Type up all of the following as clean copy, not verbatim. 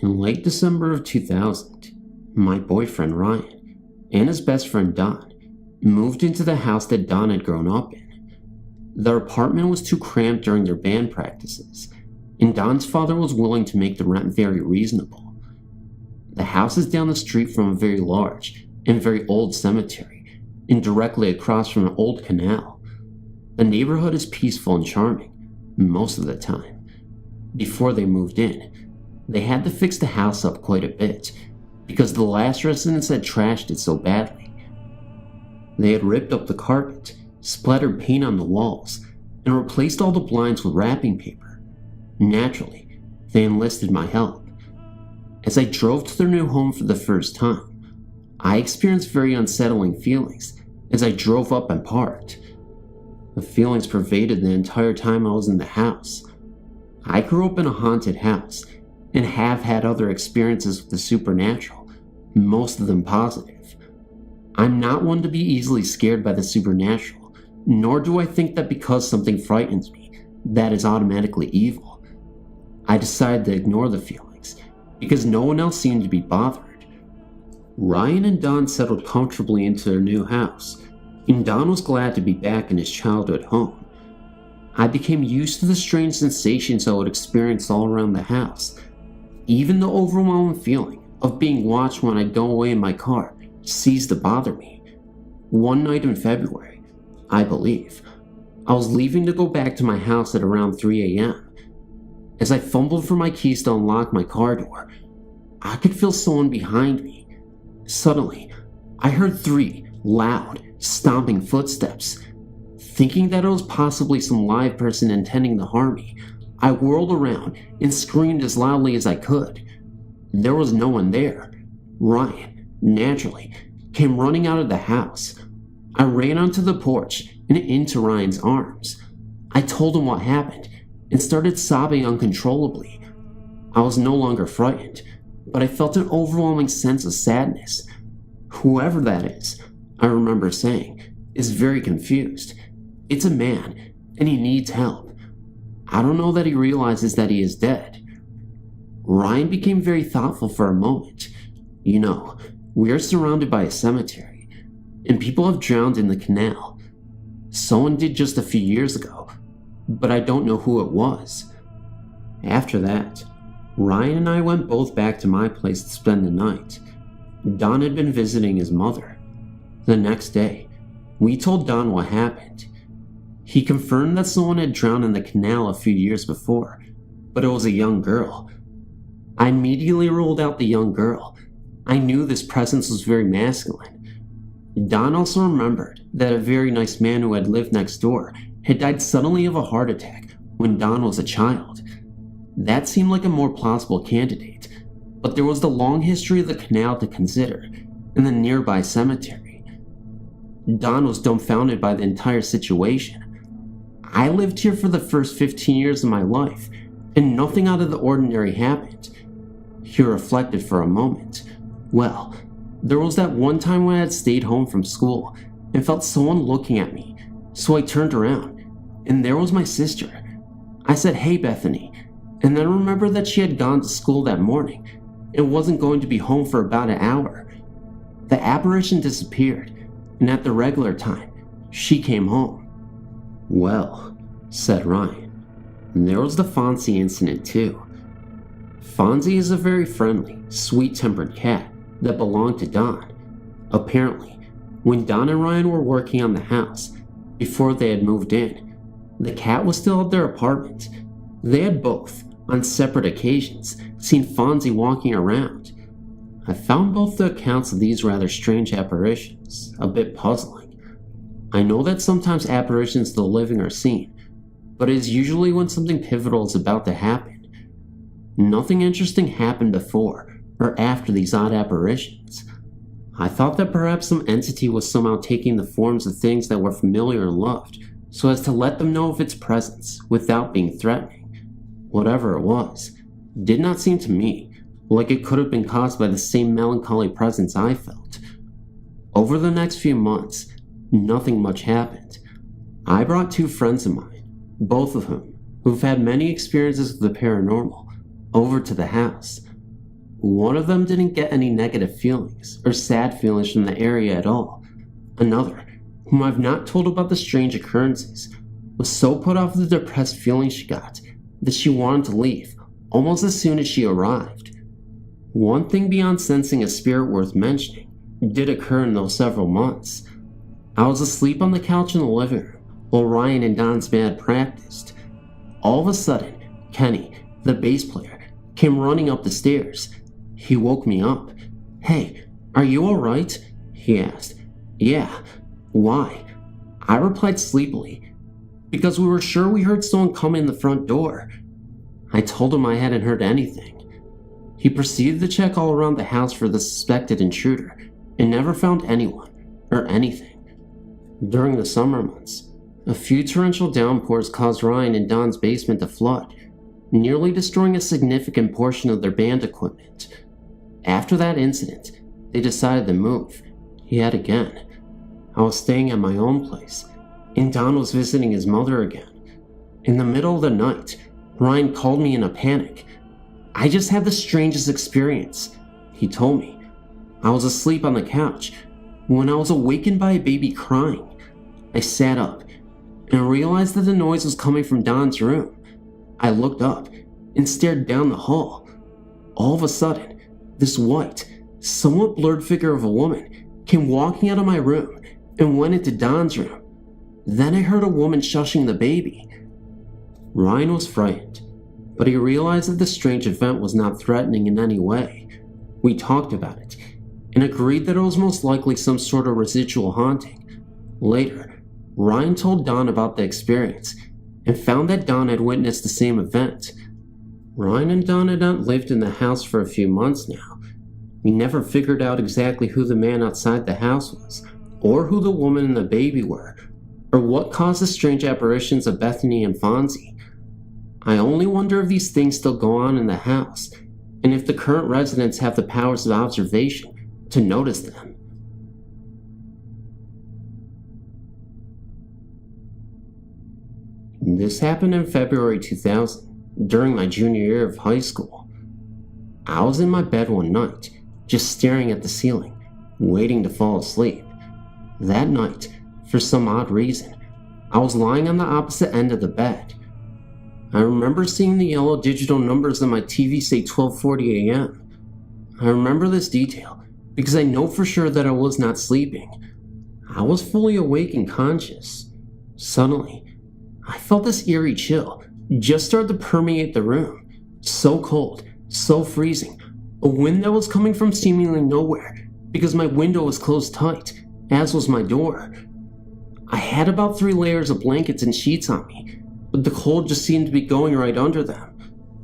In late December of 2000, my boyfriend Ryan and his best friend Don moved into the house that Don had grown up in. Their apartment was too cramped during their band practices, and Don's father was willing to make the rent very reasonable. The house is down the street from a very large and very old cemetery, and directly across from an old canal. The neighborhood is peaceful and charming, most of the time. Before they moved in, they had to fix the house up quite a bit, because the last residents had trashed it so badly. They had ripped up the carpet, splattered paint on the walls, and replaced all the blinds with wrapping paper. Naturally, they enlisted my help. As I drove to their new home for the first time, I experienced very unsettling feelings as I drove up and parked. The feelings pervaded the entire time I was in the house. I grew up in a haunted house and have had other experiences with the supernatural, most of them positive. I'm not one to be easily scared by the supernatural, nor do I think that because something frightens me, that is automatically evil. I decided to ignore the feelings, because no one else seemed to be bothered. Ryan and Don settled comfortably into their new house, and Don was glad to be back in his childhood home. I became used to the strange sensations I would experience all around the house. Even the overwhelming feeling of being watched when I go away in my car ceased to bother me. One night in February, I believe, I was leaving to go back to my house at around 3 a.m. As I fumbled for my keys to unlock my car door, I could feel someone behind me. Suddenly, I heard 3 loud, stomping footsteps. Thinking that it was possibly some live person intending to harm me, I whirled around and screamed as loudly as I could. There was no one there. Ryan, naturally, came running out of the house. I ran onto the porch and into Ryan's arms. I told him what happened and started sobbing uncontrollably. I was no longer frightened, but I felt an overwhelming sense of sadness. Whoever that is, I remember saying, is very confused. It's a man, and he needs help. I don't know that he realizes that he is dead. Ryan became very thoughtful for a moment. You know, we are surrounded by a cemetery, and people have drowned in the canal. Someone did just a few years ago, but I don't know who it was. After that, Ryan and I went both back to my place to spend the night. Don had been visiting his mother. The next day, we told Don what happened. He confirmed that someone had drowned in the canal a few years before, but it was a young girl. I immediately ruled out the young girl. I knew this presence was very masculine. Don also remembered that a very nice man who had lived next door had died suddenly of a heart attack when Don was a child. That seemed like a more plausible candidate, but there was the long history of the canal to consider, and the nearby cemetery. Don was dumbfounded by the entire situation. I lived here for the first 15 years of my life, and nothing out of the ordinary happened. He reflected for a moment. Well, there was that one time when I had stayed home from school and felt someone looking at me, so I turned around, and there was my sister. I said, "Hey, Bethany," and then remembered that she had gone to school that morning and wasn't going to be home for about an hour. The apparition disappeared, and at the regular time, she came home. "Well," said Ryan, "there was the Fonzie incident too. Fonzie is a very friendly, sweet-tempered cat that belonged to Don. Apparently, when Don and Ryan were working on the house, before they had moved in, the cat was still at their apartment. They had both, on separate occasions, seen Fonzie walking around. I found both the accounts of these rather strange apparitions a bit puzzling. I know that sometimes apparitions of the living are seen, but it is usually when something pivotal is about to happen. Nothing interesting happened before or after these odd apparitions. I thought that perhaps some entity was somehow taking the forms of things that were familiar and loved, so as to let them know of its presence without being threatening. Whatever it was, did not seem to me like it could have been caused by the same melancholy presence I felt. Over the next few months, nothing much happened. I brought 2 friends of mine, both of whom who've had many experiences with the paranormal, over to the house. One of them didn't get any negative feelings or sad feelings from the area at all. Another, whom I've not told about the strange occurrences, was so put off the depressed feeling she got that she wanted to leave almost as soon as she arrived. One thing beyond sensing a spirit worth mentioning did occur in those several months. I was asleep on the couch in the living room while Ryan and Don's band practiced. All of a sudden, Kenny, the bass player, came running up the stairs. He woke me up. "Hey, are you alright?" he asked. "Yeah. Why?" I replied sleepily. "Because we were sure we heard someone come in the front door." I told him I hadn't heard anything. He proceeded to check all around the house for the suspected intruder and never found anyone or anything. During the summer months, a few torrential downpours caused Ryan and Don's basement to flood, nearly destroying a significant portion of their band equipment. After that incident, they decided to move, yet again. I was staying at my own place, and Don was visiting his mother again. In the middle of the night, Ryan called me in a panic. "I just had the strangest experience," he told me. "I was asleep on the couch when I was awakened by a baby crying. I sat up and realized that the noise was coming from Don's room. I looked up and stared down the hall. All of a sudden, this white, somewhat blurred figure of a woman came walking out of my room and went into Don's room. Then I heard a woman shushing the baby." Ryan was frightened, but he realized that the strange event was not threatening in any way. We talked about it and agreed that it was most likely some sort of residual haunting. Later, Ryan told Don about the experience and found that Don had witnessed the same event. Ryan and Don had not lived in the house for a few months now. We never figured out exactly who the man outside the house was, or who the woman and the baby were, or what caused the strange apparitions of Bethany and Fonzie. I only wonder if these things still go on in the house, and if the current residents have the powers of observation to notice them. This happened in February 2000, during my junior year of high school. I was in my bed one night, just staring at the ceiling, waiting to fall asleep. That night, for some odd reason, I was lying on the opposite end of the bed. I remember seeing the yellow digital numbers on my TV say 12:40 a.m. I remember this detail because I know for sure that I was not sleeping. I was fully awake and conscious. Suddenly, I felt this eerie chill just start to permeate the room. So cold, so freezing. A wind that was coming from seemingly nowhere because my window was closed tight, as was my door. I had about 3 layers of blankets and sheets on me, but the cold just seemed to be going right under them.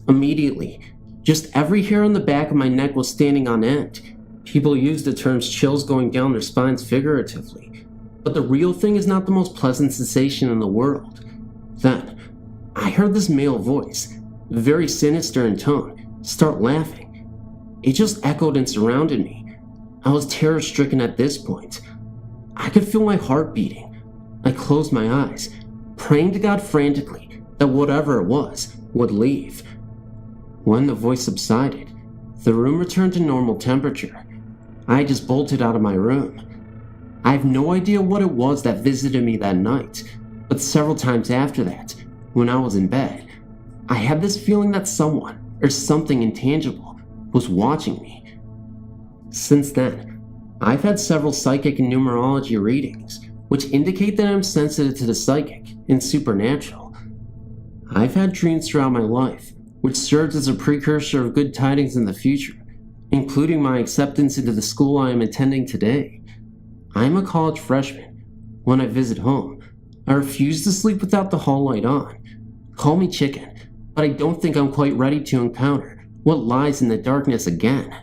Immediately, just every hair on the back of my neck was standing on end. People use the terms chills going down their spines figuratively, but the real thing is not the most pleasant sensation in the world. Then, I heard this male voice, very sinister in tone, start laughing. It just echoed and surrounded me. I was terror-stricken at this point. I could feel my heart beating. I closed my eyes, praying to God frantically that whatever it was would leave. When the voice subsided, the room returned to normal temperature. I just bolted out of my room. I have no idea what it was that visited me that night, but several times after that, when I was in bed, I had this feeling that someone or something intangible was watching me. Since then, I've had several psychic and numerology readings, which indicate that I'm sensitive to the psychic and supernatural. I've had dreams throughout my life, which served as a precursor of good tidings in the future, including my acceptance into the school I am attending today. I am a college freshman. When I visit home, I refuse to sleep without the hall light on. Call me chicken, but I don't think I'm quite ready to encounter what lies in the darkness again.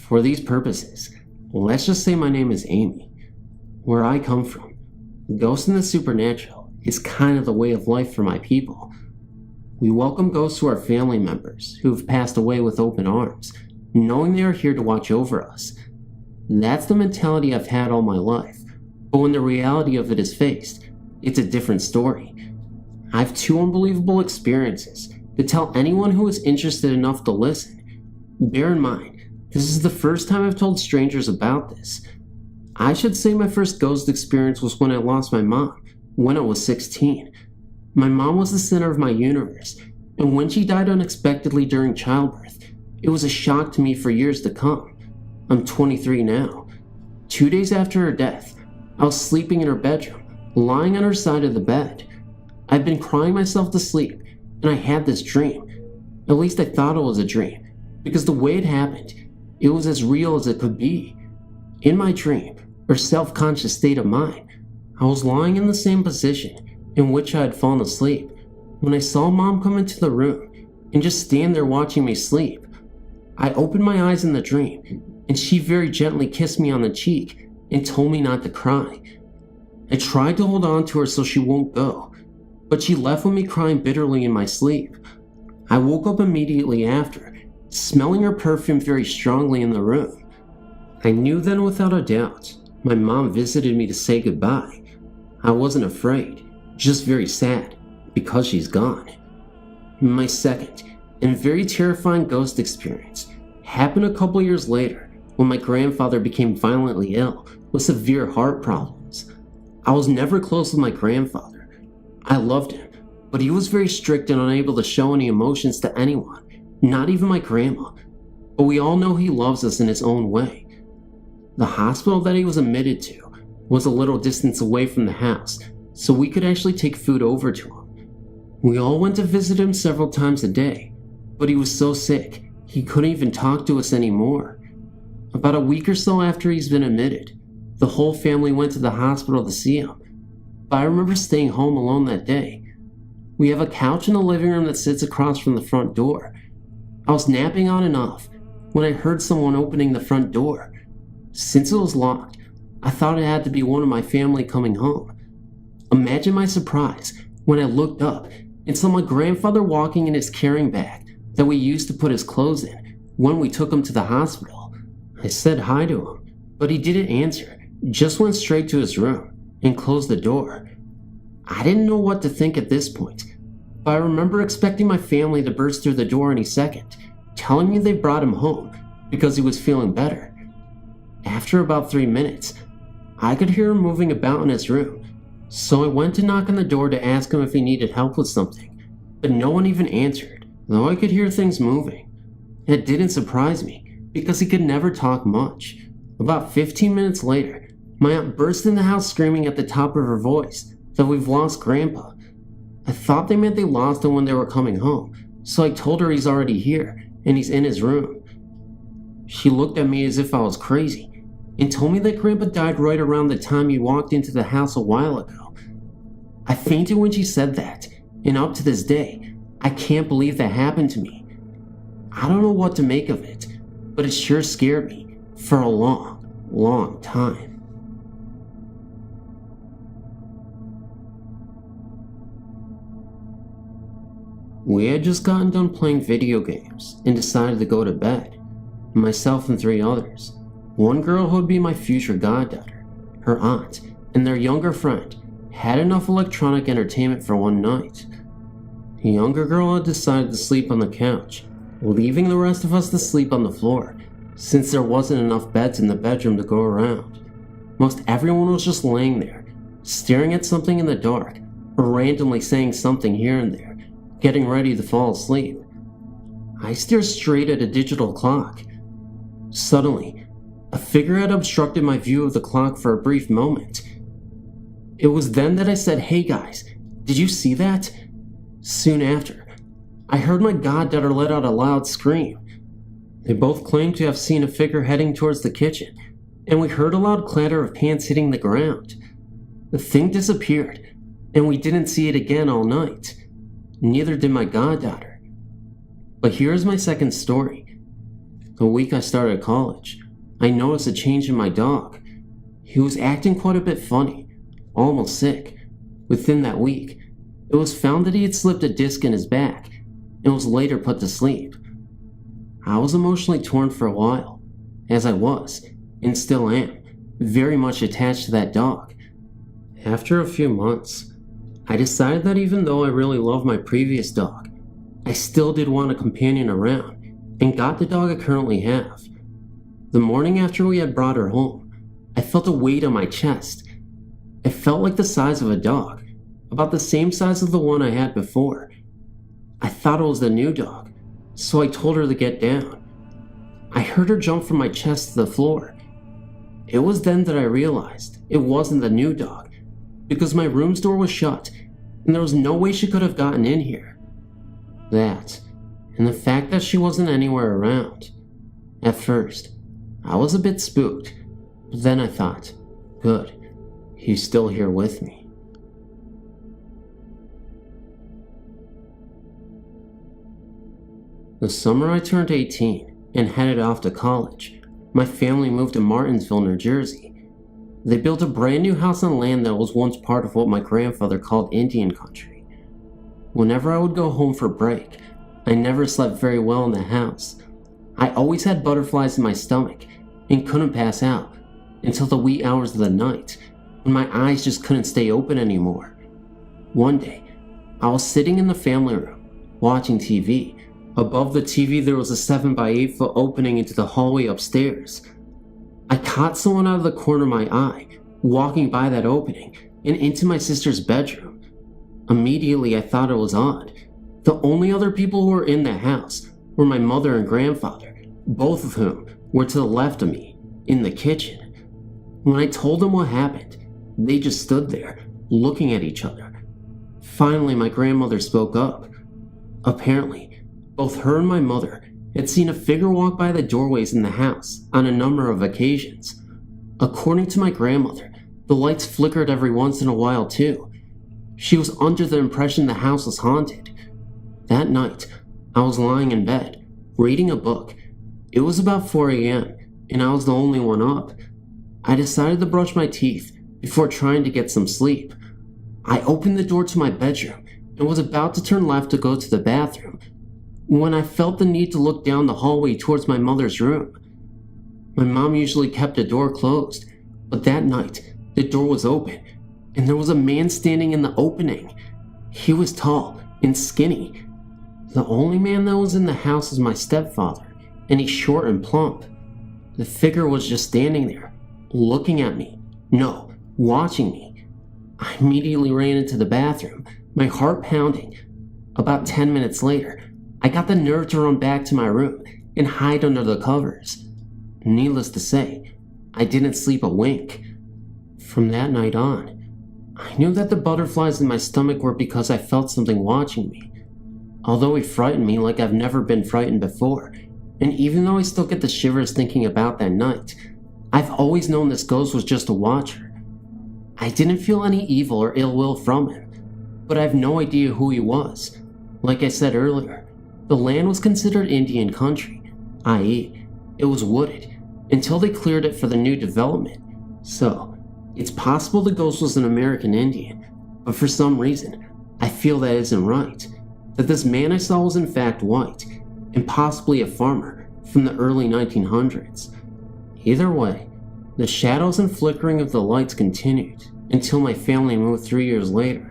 For these purposes, let's just say my name is Amy. Where I come from, ghosts and the supernatural is kind of the way of life for my people. We welcome ghosts to our family members who have passed away with open arms, knowing they are here to watch over us. That's the mentality I've had all my life, but when the reality of it is faced, it's a different story. I have two unbelievable experiences to tell anyone who is interested enough to listen. Bear in mind, this is the first time I've told strangers about this. I should say my first ghost experience was when I lost my mom, when I was 16. My mom was the center of my universe, and when she died unexpectedly during childbirth, it was a shock to me for years to come. I'm 23 now. 2 days after her death, I was sleeping in her bedroom, lying on her side of the bed. I'd been crying myself to sleep, and I had this dream. At least I thought it was a dream, because the way it happened, it was as real as it could be. In my dream, or self-conscious state of mind, I was lying in the same position in which I had fallen asleep when I saw Mom come into the room and just stand there watching me sleep. I opened my eyes in the dream, and she very gently kissed me on the cheek and told me not to cry. I tried to hold on to her so she won't go, but she left with me crying bitterly in my sleep. I woke up immediately after, smelling her perfume very strongly in the room. I knew then without a doubt, my mom visited me to say goodbye. I wasn't afraid, just very sad, because she's gone. My second and very terrifying ghost experience happened a couple years later when my grandfather became violently ill with severe heart problems. I was never close with my grandfather. I loved him, but he was very strict and unable to show any emotions to anyone, not even my grandma. But we all know he loves us in his own way. The hospital that he was admitted to was a little distance away from the house, so we could actually take food over to him. We all went to visit him several times a day, but he was so sick, he couldn't even talk to us anymore. About a week or so after he's been admitted, the whole family went to the hospital to see him, but I remember staying home alone that day. We have a couch in the living room that sits across from the front door. I was napping on and off when I heard someone opening the front door. Since it was locked, I thought it had to be one of my family coming home. Imagine my surprise when I looked up and saw my grandfather walking in his carrying bag that we used to put his clothes in when we took him to the hospital. I said hi to him, but he didn't answer, just went straight to his room and closed the door. I didn't know what to think at this point, but I remember expecting my family to burst through the door any second, telling me they brought him home because he was feeling better. After about 3 minutes, I could hear him moving about in his room, so I went to knock on the door to ask him if he needed help with something, but no one even answered, though I could hear things moving. It didn't surprise me, because he could never talk much. About 15 minutes later, my aunt burst in the house screaming at the top of her voice that we've lost Grandpa. I thought they meant they lost him when they were coming home, so I told her he's already here, and he's in his room. She looked at me as if I was crazy, and told me that Grandpa died right around the time he walked into the house a while ago. I fainted when she said that, and up to this day, I can't believe that happened to me. I don't know what to make of it, but it sure scared me for a long, long time. We had just gotten done playing video games and decided to go to bed, myself and 3 others. One girl who would be my future goddaughter, her aunt, and their younger friend had enough electronic entertainment for one night. The younger girl had decided to sleep on the couch, leaving the rest of us to sleep on the floor, since there wasn't enough beds in the bedroom to go around. Most everyone was just laying there, staring at something in the dark, or randomly saying something here and there, getting ready to fall asleep. I stared straight at a digital clock. Suddenly, a figure had obstructed my view of the clock for a brief moment. It was then that I said, "Hey guys, did you see that?" Soon after, I heard my goddaughter let out a loud scream. They both claimed to have seen a figure heading towards the kitchen, and we heard a loud clatter of pans hitting the ground. The thing disappeared, and we didn't see it again all night. Neither did my goddaughter. But here's my second story. The week I started college, I noticed a change in my dog. He was acting quite a bit funny, almost sick. Within that week, it was found that he had slipped a disc in his back and was later put to sleep. I was emotionally torn for a while, as I was, and still am, very much attached to that dog. After a few months, I decided that even though I really loved my previous dog, I still did want a companion around, and got the dog I currently have. The morning after we had brought her home, I felt a weight on my chest. It felt like the size of a dog, about the same size as the one I had before. I thought it was the new dog, so I told her to get down. I heard her jump from my chest to the floor. It was then that I realized it wasn't the new dog, because my room's door was shut, and there was no way she could have gotten in here. That, and the fact that she wasn't anywhere around. At first, I was a bit spooked, but then I thought, good, he's still here with me. The summer I turned 18 and headed off to college, my family moved to Martinsville, New Jersey. They built a brand new house on land that was once part of what my grandfather called Indian country. Whenever I would go home for break, I never slept very well in the house. I always had butterflies in my stomach and couldn't pass out until the wee hours of the night, when my eyes just couldn't stay open anymore. One day, I was sitting in the family room, watching TV. Above the TV there was a 7x8 foot opening into the hallway upstairs. I caught someone out of the corner of my eye, walking by that opening and into my sister's bedroom. Immediately I thought it was odd. The only other people who were in the house were my mother and grandfather, both of whom were to the left of me, in the kitchen. When I told them what happened, they just stood there, looking at each other. Finally, my grandmother spoke up. Apparently, both her and my mother had seen a figure walk by the doorways in the house on a number of occasions. According to my grandmother, the lights flickered every once in a while too. She was under the impression the house was haunted. That night, I was lying in bed, reading a book. It was about 4 a.m., and I was the only one up. I decided to brush my teeth before trying to get some sleep. I opened the door to my bedroom and was about to turn left to go to the bathroom when I felt the need to look down the hallway towards my mother's room. My mom usually kept the door closed, but that night the door was open and there was a man standing in the opening. He was tall and skinny. The only man that was in the house was my stepfather, and he's short and plump. The figure was just standing there, looking at me. No, watching me. I immediately ran into the bathroom, my heart pounding. About 10 minutes later, I got the nerve to run back to my room and hide under the covers. Needless to say, I didn't sleep a wink. From that night on, I knew that the butterflies in my stomach were because I felt something watching me. Although it frightened me like I've never been frightened before, and even though I still get the shivers thinking about that night, I've always known this ghost was just a watcher. I didn't feel any evil or ill will from him, but I have no idea who he was. Like I said earlier, the land was considered Indian country, i.e., it was wooded, until they cleared it for the new development. So, it's possible the ghost was an American Indian, but for some reason, I feel that isn't right. That this man I saw was in fact white, and possibly a farmer from the early 1900s. Either way, the shadows and flickering of the lights continued until my family moved 3 years later.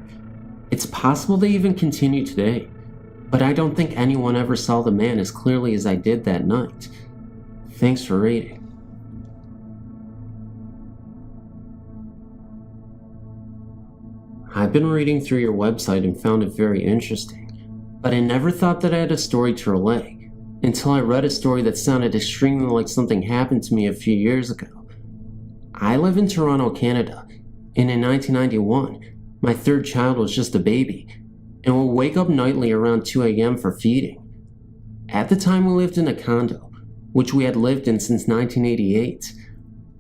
It's possible they even continue today, but I don't think anyone ever saw the man as clearly as I did that night. Thanks for reading. I've been reading through your website and found it very interesting, but I never thought that I had a story to relay until I read a story that sounded extremely like something happened to me a few years ago. I live in Toronto, Canada, and in 1991, my third child was just a baby, and would wake up nightly around 2 a.m. for feeding. At the time we lived in a condo, which we had lived in since 1988.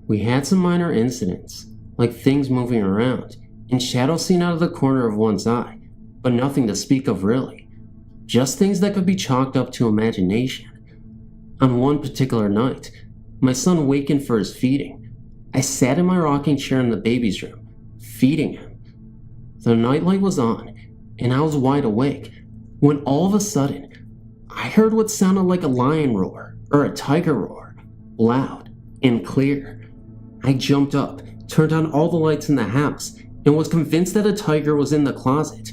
We had some minor incidents, like things moving around, and shadows seen out of the corner of one's eye, but nothing to speak of really. Just things that could be chalked up to imagination. On one particular night, my son wakened for his feeding. I sat in my rocking chair in the baby's room, feeding him. The nightlight was on, and I was wide awake, when all of a sudden, I I heard what sounded like a lion roar or a tiger roar, loud and clear. I jumped up, turned on all the lights in the house, and was convinced that a tiger was in the closet.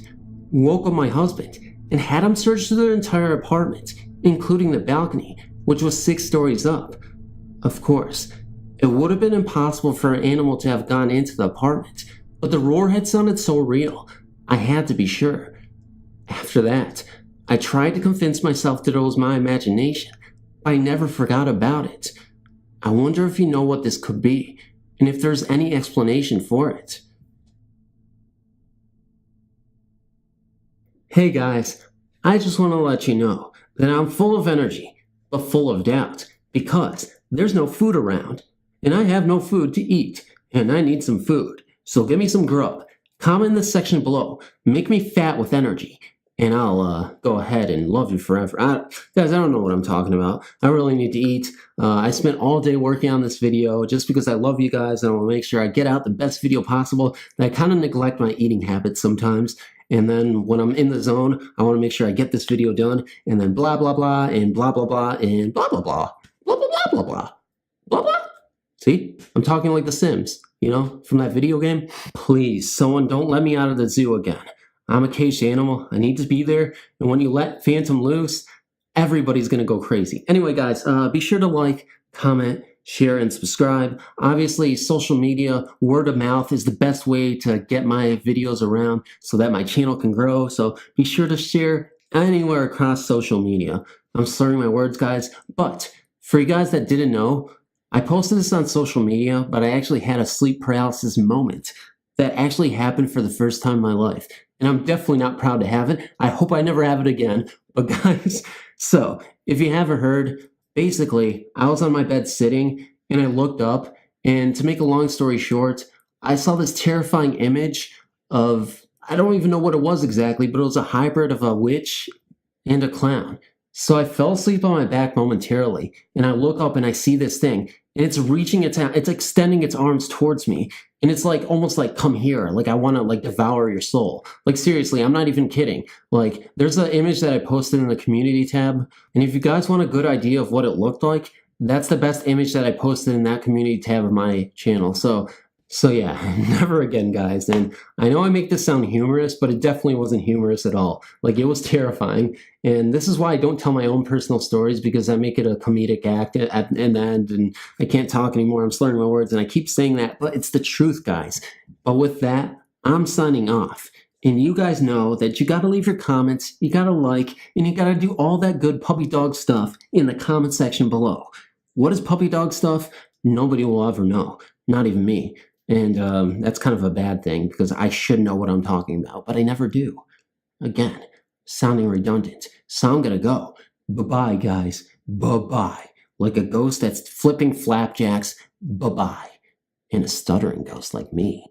Woke up my husband and had him search the entire apartment, including the balcony, which was 6 stories up. Of course, it would have been impossible for an animal to have gone into the apartment, but the roar had sounded so real, I had to be sure. After that, I tried to convince myself that it was my imagination, but I never forgot about it. I wonder if you know what this could be, and if there's any explanation for it. Hey guys, I just want to let you know that I'm full of energy, but full of doubt, because there's no food around, and I have no food to eat, and I need some food. So give me some grub. Comment in the section below. Make me fat with energy, and I'll go ahead and love you forever. Guys, I don't know what I'm talking about. I really need to eat. I spent all day working on this video just because I love you guys, and I want to make sure I get out the best video possible. And I kind of neglect my eating habits sometimes. And then when I'm in the zone, I want to make sure I get this video done, and then blah, blah, blah, and blah, blah, blah, and blah, blah, blah, blah, blah, blah, blah, blah, blah, blah. See? I'm talking like The Sims, you know, from that video game. Please, someone don't let me out of the zoo again. I'm a caged animal. I need to be there. And when you let Phantom loose, everybody's going to go crazy. Anyway, guys, be sure to like, comment, share, and subscribe. Obviously, social media, word of mouth is the best way to get my videos around so that my channel can grow. So be sure to share anywhere across social media. I'm slurring my words, guys. But for you guys that didn't know, I posted this on social media, but I actually had a sleep paralysis moment that actually happened for the first time in my life. And I'm definitely not proud to have it. I hope I never have it again. But guys, so if you haven't heard, basically, I was on my bed sitting and I looked up, and to make a long story short, I saw this terrifying image of, I don't even know what it was exactly, but it was a hybrid of a witch and a clown. So I fell asleep on my back momentarily, and I look up and I see this thing, and it's it's extending its arms towards me, and it's like almost like, come here, like I want to like devour your soul. Like seriously, I'm not even kidding. Like there's an image that I posted in the community tab, and if you guys want a good idea of what it looked like, that's the best image that I posted in that community tab of my channel. So yeah, never again, guys. And I know I make this sound humorous, but it definitely wasn't humorous at all. Like, it was terrifying. And this is why I don't tell my own personal stories, because I make it a comedic act at the end, and I can't talk anymore. I'm slurring my words, and I keep saying that, but it's the truth, guys. But with that, I'm signing off. And you guys know that you gotta leave your comments, you gotta like, and you gotta do all that good puppy dog stuff in the comment section below. What is puppy dog stuff? Nobody will ever know, not even me. And that's kind of a bad thing, because I should know what I'm talking about, but I never do. Again, sounding redundant. So I'm gonna go. Bye-bye, guys. Bye-bye. Like a ghost that's flipping flapjacks. Bye-bye. And a stuttering ghost like me.